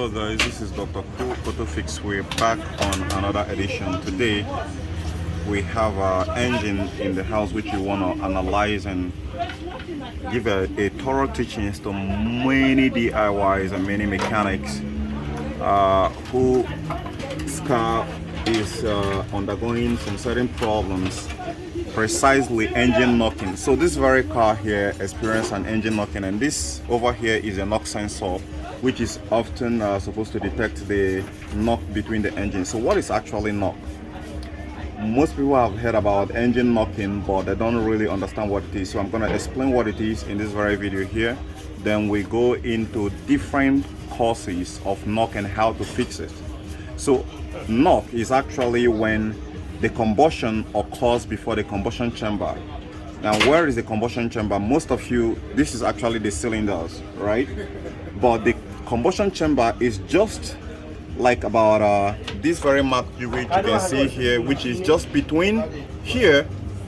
Hello guys, this is Dr. Cool Photofix. We're back on another edition. Today we have our engine in the house which we want to analyze and give a thorough teachings to many DIYs and many mechanics whose car is undergoing some certain problems, precisely engine knocking. So this very car here experienced an engine knocking, and this over here is a knock sensor which is often supposed to detect the knock between the engines. So what is actually knock? Most people have heard about engine knocking, but they don't really understand what it is. So I'm going to explain what it is in this very video here. Then we go into different causes of knock and how to fix it. So knock is actually when the combustion occurs before the combustion chamber. Now, where is the combustion chamber? Most of you, this is actually the cylinders, right? But the combustion chamber is just like about this very mark which you can see here, which is just between here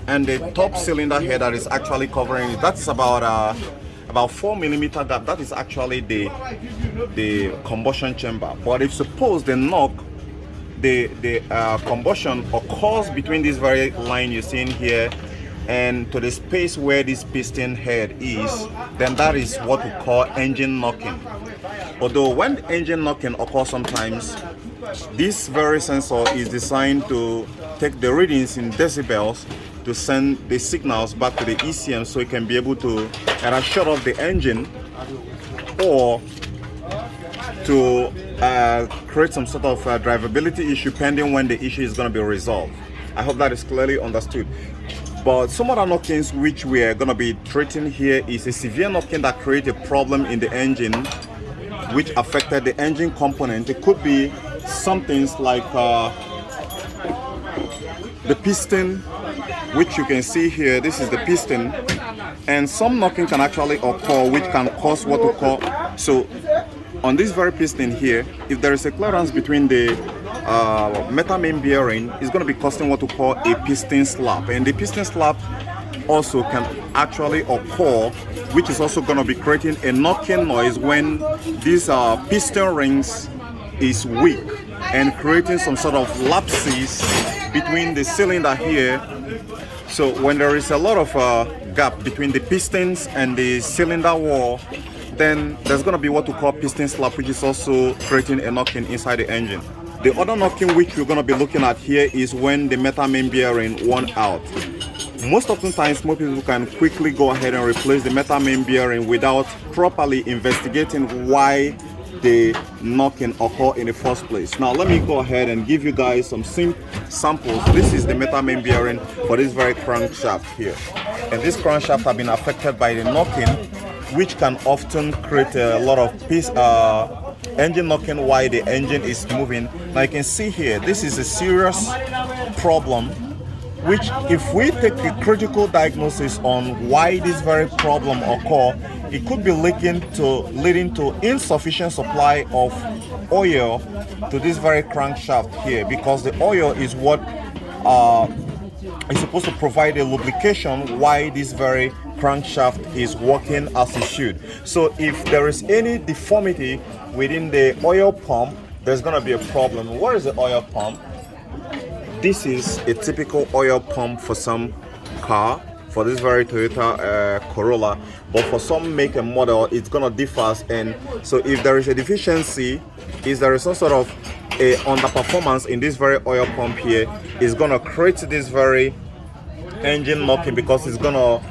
and the top cylinder head that is actually covering it. That's about 4 millimeter gap. That is actually the combustion chamber. But if suppose the knock, the combustion occurs between this very line you're seeing here and to the space where this piston head is, then that is what we call engine knocking. Although when engine knocking occurs sometimes, this very sensor is designed to take the readings in decibels to send the signals back to the ECM so it can be able to either shut off the engine or to create some sort of drivability issue pending when the issue is going to be resolved. I hope that is clearly understood. But some other knockings which we are going to be treating here is a severe knocking that creates a problem in the engine which affected the engine component. It could be some things like the piston, which you can see here. This is the piston, and some knocking can actually occur which can cause what we call, so on this very piston here, if there is a clearance between the metal main bearing, is going to be causing what we call a piston slap, and the piston slap also can actually occur, which is also going to be creating a knocking noise when these piston rings is weak and creating some sort of lapses between the cylinder here. So when there is a lot of gap between the pistons and the cylinder wall, then there's going to be what we call piston slap, which is also creating a knocking inside the engine. The other knocking which we're going to be looking at here is when the metal main bearing worn out. Most times, most people can quickly go ahead and replace the metal main bearing without properly investigating why the knocking occur in the first place. Now let me go ahead and give you guys some samples. This is the metal main bearing for this very crankshaft here, and this crankshaft have been affected by the knocking, which can often create a lot of engine knocking while the engine is moving. Now you can see here, this is a serious problem, which if we take a critical diagnosis on why this very problem occur, it could be leading to insufficient supply of oil to this very crankshaft here, because the oil is what is supposed to provide a lubrication why this very crankshaft is working as it should. So if there is any deformity within the oil pump, there's going to be a problem. What is the oil pump? This is a typical oil pump for some car, for this very Toyota Corolla, but for some make and model it's gonna differ. And so if there is a deficiency, if there is some sort of a underperformance in this very oil pump here, is gonna create this very engine knocking, because it's gonna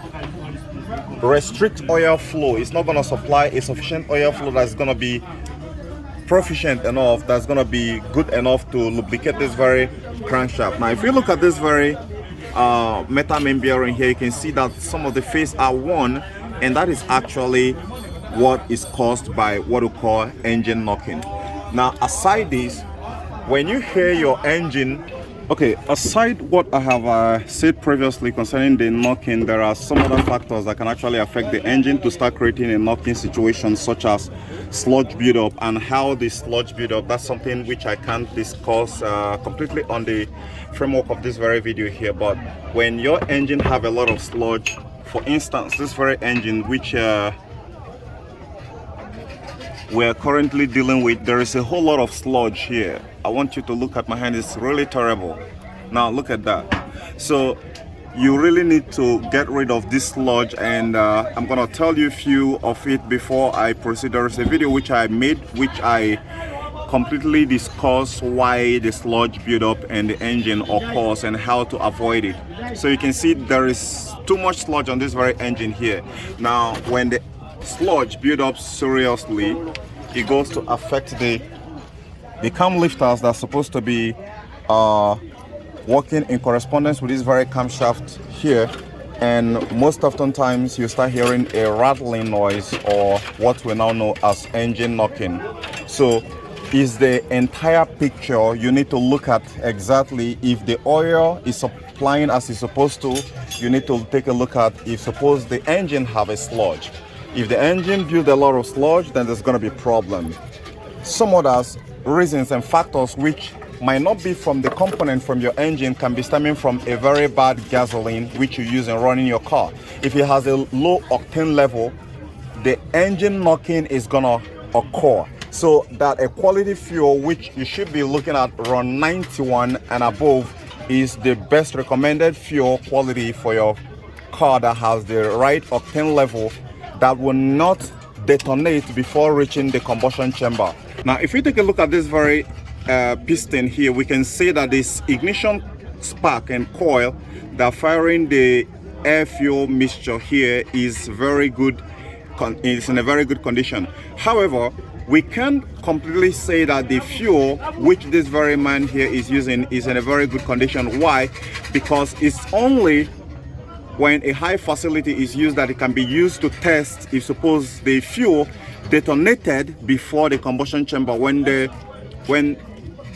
restrict oil flow. It's not gonna supply a sufficient oil flow that's gonna be proficient enough, that's gonna be good enough to lubricate this very crankshaft. Now if you look at this very metal main bearing here, you can see that some of the face are worn, and that is actually what is caused by what we call engine knocking. Now aside this, when you hear your engine, okay, aside what I have said previously concerning the knocking, there are some other factors that can actually affect the engine to start creating a knocking situation, such as sludge buildup. And how the sludge buildup, that's something which I can't discuss completely on the framework of this very video here. But when your engine have a lot of sludge, for instance this very engine which we're currently dealing with, there is a whole lot of sludge here. I want you to look at my hand. It's really terrible. Now look at that. So you really need to get rid of this sludge, and I'm gonna tell you a few of it before I proceed. There is a video which I made which I completely discuss why the sludge build up in the engine occurs and how to avoid it. So you can see there is too much sludge on this very engine here. Now when the sludge build up seriously, it goes to affect the cam lifters that's supposed to be working in correspondence with this very camshaft here, and most often times you start hearing a rattling noise, or what we now know as engine knocking. So is the entire picture you need to look at exactly. If the oil is supplying as it's supposed to, you need to take a look at if suppose the engine have a sludge. If the engine build a lot of sludge, then there's going to be problem. Some others reasons and factors which might not be from the component from your engine can be stemming from a very bad gasoline which you use in running your car. If it has a low octane level, the engine knocking is gonna occur. So that a quality fuel which you should be looking at around 91 and above is the best recommended fuel quality for your car that has the right octane level that will not detonate before reaching the combustion chamber. Now if you take a look at this very piston here, we can see that this ignition spark and coil that firing the air fuel mixture here is very good, is in a very good condition. However, we can't completely say that the fuel which this very man here is using is in a very good condition. Why? Because it's only when a high facility is used that it can be used to test if suppose the fuel detonated before the combustion chamber. When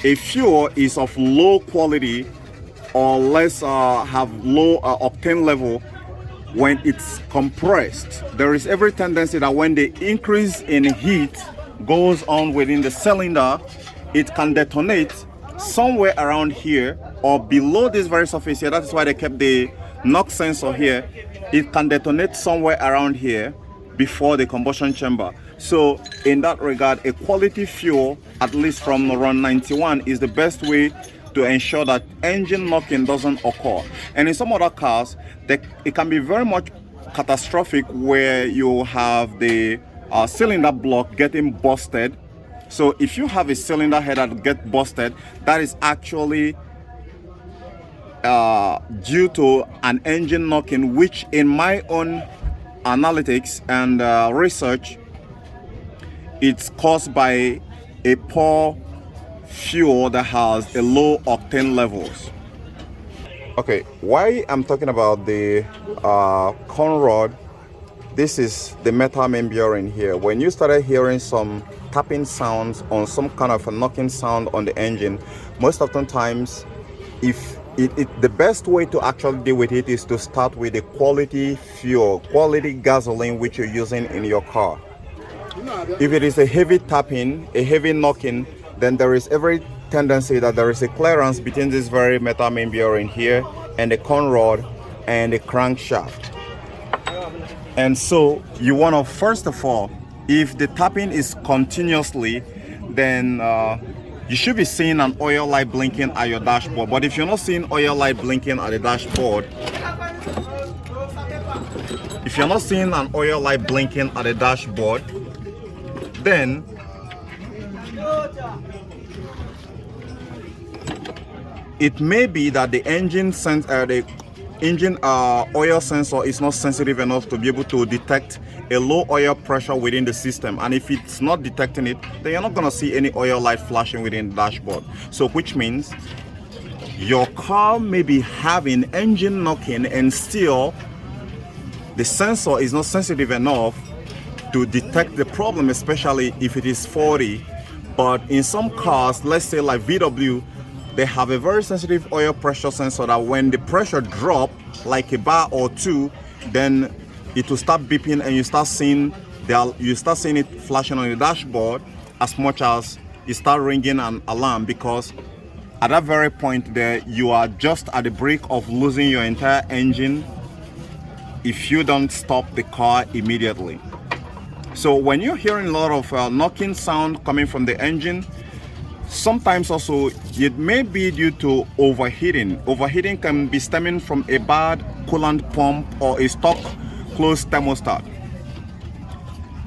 a fuel is of low quality or less have low octane level, when it's compressed, there is every tendency that when the increase in heat goes on within the cylinder, it can detonate somewhere around here or below this very surface here. That is why they kept the knock sensor here. It can detonate somewhere around here before the combustion chamber. So in that regard, a quality fuel, at least from around 91, is the best way to ensure that engine knocking doesn't occur. And in some other cars, it can be very much catastrophic where you have the cylinder block getting busted. So if you have a cylinder head that get busted, that is actually due to an engine knocking, which in my own analytics and research, it's caused by a poor fuel that has a low octane levels. Okay, why I'm talking about the con rod, this is the metal membrane here. When you started hearing some tapping sounds on some kind of a knocking sound on the engine, most often times, if the best way to actually deal with it is to start with the quality fuel, quality gasoline which you're using in your car. If it is a heavy tapping, a heavy knocking, then there is every tendency that there is a clearance between this very metal membrane here and the con rod and the crankshaft. And so you want to, first of all, if the tapping is continuously, then you should be seeing an oil light blinking at your dashboard. But if you're not seeing oil light blinking at the dashboard, then it may be that the engine oil sensor is not sensitive enough to be able to detect a low oil pressure within the system. And if it's not detecting it, then you're not going to see any oil light flashing within the dashboard. So which means your car may be having engine knocking and still the sensor is not sensitive enough to detect the problem, especially if it is faulty. But in some cars, let's say like VW, they have a very sensitive oil pressure sensor that when the pressure drop like a bar or two, then it will start beeping and you start seeing it flashing on the dashboard as much as it start ringing an alarm, because at that very point there you are just at the brink of losing your entire engine if you don't stop the car immediately. So when you're hearing a lot of knocking sound coming from the engine, sometimes also it may be due to overheating. Overheating can be stemming from a bad coolant pump or a stock closed thermostat.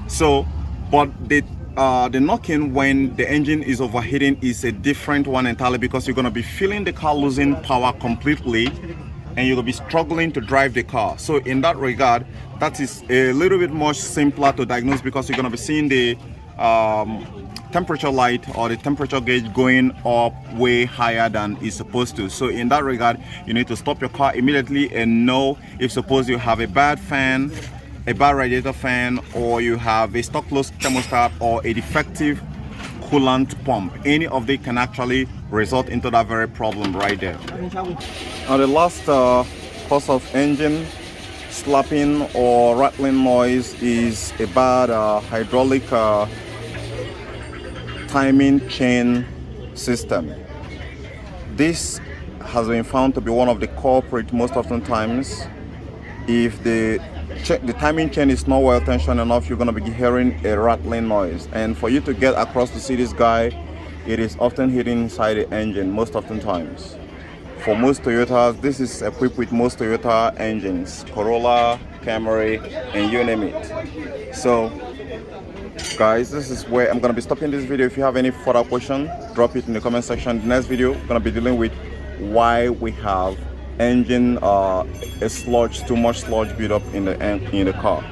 So, but the knocking when the engine is overheating is a different one entirely, because you're going to be feeling the car losing power completely and you're going to be struggling to drive the car. So in that regard, that is a little bit more simpler to diagnose, because you're going to be seeing the temperature light or the temperature gauge going up way higher than it's supposed to. So in that regard, you need to stop your car immediately and know if suppose you have a bad fan, a bad radiator fan, or you have a stock closed thermostat or a defective coolant pump. Any of they can actually result into that very problem right there. Now the last cause of engine slapping or rattling noise is a bad hydraulic timing chain system. This has been found to be one of the culprits most often times. If the timing chain is not well tensioned enough, you're going to be hearing a rattling noise, and for you to get across to see this guy, it is often hidden inside the engine most often times. For most Toyotas, this is equipped with most Toyota engines, Corolla, Camry, and you name it. So guys, this is where I'm going to be stopping this video. If you have any further question, drop it in the comment section. The next video, we're going to be dealing with why we have engine a sludge, too much sludge build up in the car.